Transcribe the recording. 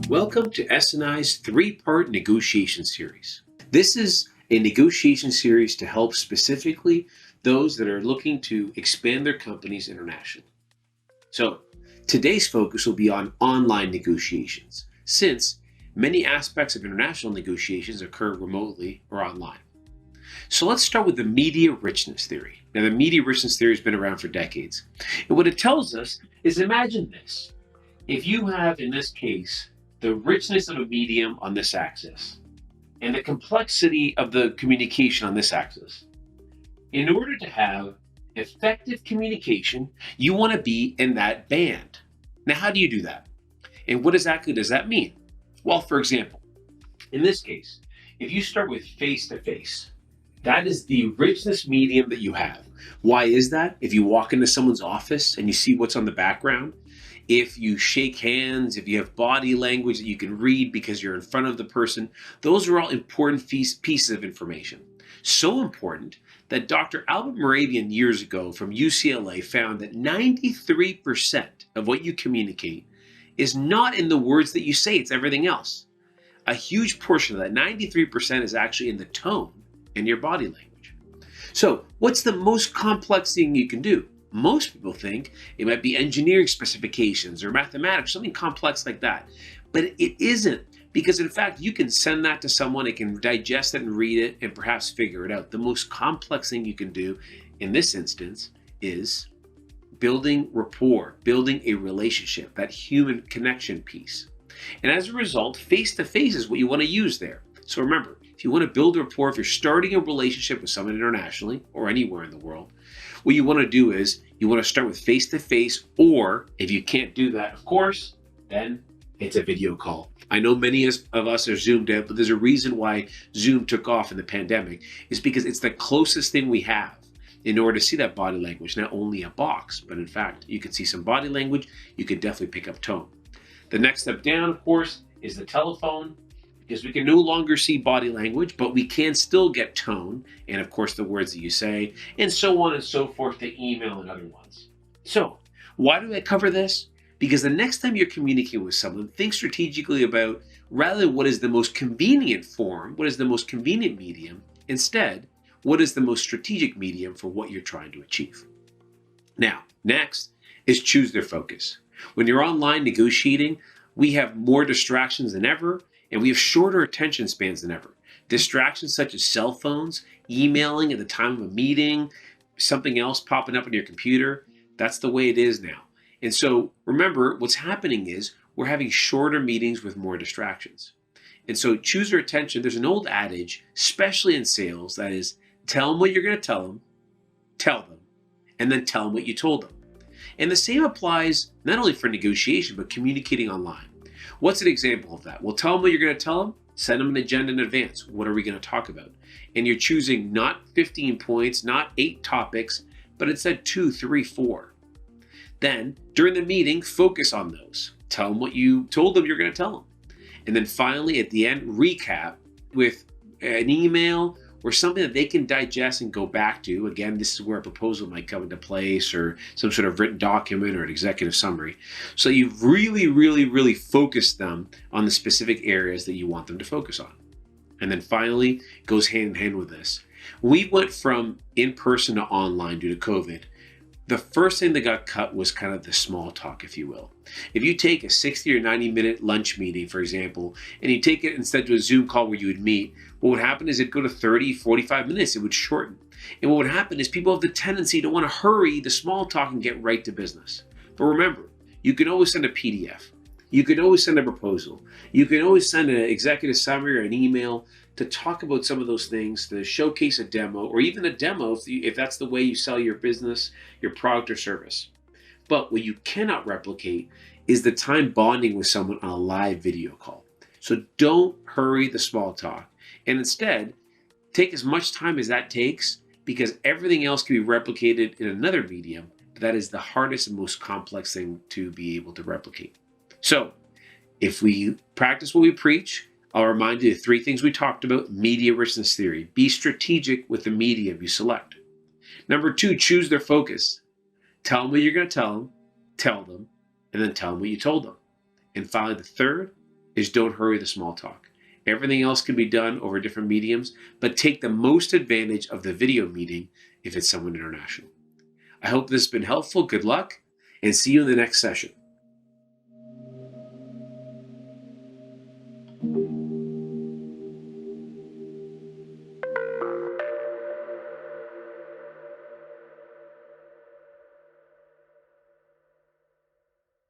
Welcome to S&I's three-part negotiation series. This is a negotiation series to help specifically those that are looking to expand their companies internationally. So, today's focus will be on online negotiations, since many aspects of international negotiations occur remotely or online. So let's start with the media richness theory. Now, the media richness theory has been around for decades. And what it tells us is, imagine this. If you have, in this case, the richness of a medium on this axis and the complexity of the communication on this axis. In order to have effective communication, you want to be in that band. Now, how do you do that? And what exactly does that mean? Well, for example, in this case, if you start with face-to-face, that is the richness medium that you have. Why is that? If you walk into someone's office and you see what's on the background, if you shake hands, if you have body language that you can read because you're in front of the person, those are all important pieces of information. So important that Dr. Albert Moravian years ago from UCLA found that 93% of what you communicate is not in the words that you say, it's everything else. A huge portion of that, 93%, is actually in the tone and your body language. So what's the most complex thing you can do? Most people think it might be engineering specifications or mathematics, something complex like that. But it isn't, because in fact, you can send that to someone, it can digest it and read it and perhaps figure it out. The most complex thing you can do in this instance is building rapport, building a relationship, that human connection piece. And as a result, face-to-face is what you want to use there. So remember, if you want to build rapport, if you're starting a relationship with someone internationally or anywhere in the world, what you want to do is you want to start with face-to-face, or if you can't do that, of course, then it's a video call. I know many of us are Zoomed out, but there's a reason why Zoom took off in the pandemic, is because it's the closest thing we have in order to see that body language, not only a box, but in fact, you can see some body language, you can definitely pick up tone. The next step down, of course, is the telephone, because we can no longer see body language, but we can still get tone, and of course the words that you say, and so on and so forth, the email and other ones. So, why do I cover this? Because the next time you're communicating with someone, think strategically about rather what is the most convenient form, what is the most convenient medium, instead, what is the most strategic medium for what you're trying to achieve. Now, next is choose their focus. When you're online negotiating, we have more distractions than ever, and we have shorter attention spans than ever. Distractions such as cell phones, emailing at the time of a meeting, something else popping up on your computer, that's the way it is now. And so remember, what's happening is we're having shorter meetings with more distractions. And so choose your attention. There's an old adage, especially in sales, that is, tell them what you're going to tell them, and then tell them what you told them. And the same applies not only for negotiation, but communicating online. What's an example of that? Well, tell them what you're going to tell them, send them an agenda in advance. What are we going to talk about? And you're choosing not 15 points, not 8 topics, but instead 2, 3, 4. Then, during the meeting, focus on those. Tell them what you told them you're going to tell them. And then finally, at the end, recap with an email or something that they can digest and go back to. Again, this is where a proposal might come into place, or some sort of written document or an executive summary. So you've really focused them on the specific areas that you want them to focus on. And then finally, it goes hand in hand with this. We went from in-person to online due to COVID. The first thing that got cut was kind of the small talk, if you will. If you take a 60 or 90-minute lunch meeting, for example, and you take it instead to a Zoom call where you would meet, what would happen is it'd go to 30, 45 minutes. It would shorten. And what would happen is people have the tendency to want to hurry the small talk and get right to business. But remember, you can always send a PDF. You can always send a proposal. You can always send an executive summary or an email to talk about some of those things, to showcase a demo, or even a demo if that's the way you sell your business, your product or service. But what you cannot replicate is the time bonding with someone on a live video call. So don't hurry the small talk, and instead take as much time as that takes, because everything else can be replicated in another medium, but that is the hardest and most complex thing to be able to replicate. So if we practice what we preach, I'll remind you of 3 things we talked about. Media richness theory. Be strategic with the medium you select. Number 2, choose their focus. Tell them what you're going to tell them, and then tell them what you told them. And finally, the third is don't hurry the small talk. Everything else can be done over different mediums, but take the most advantage of the video meeting if it's someone international. I hope this has been helpful. Good luck, and see you in the next session.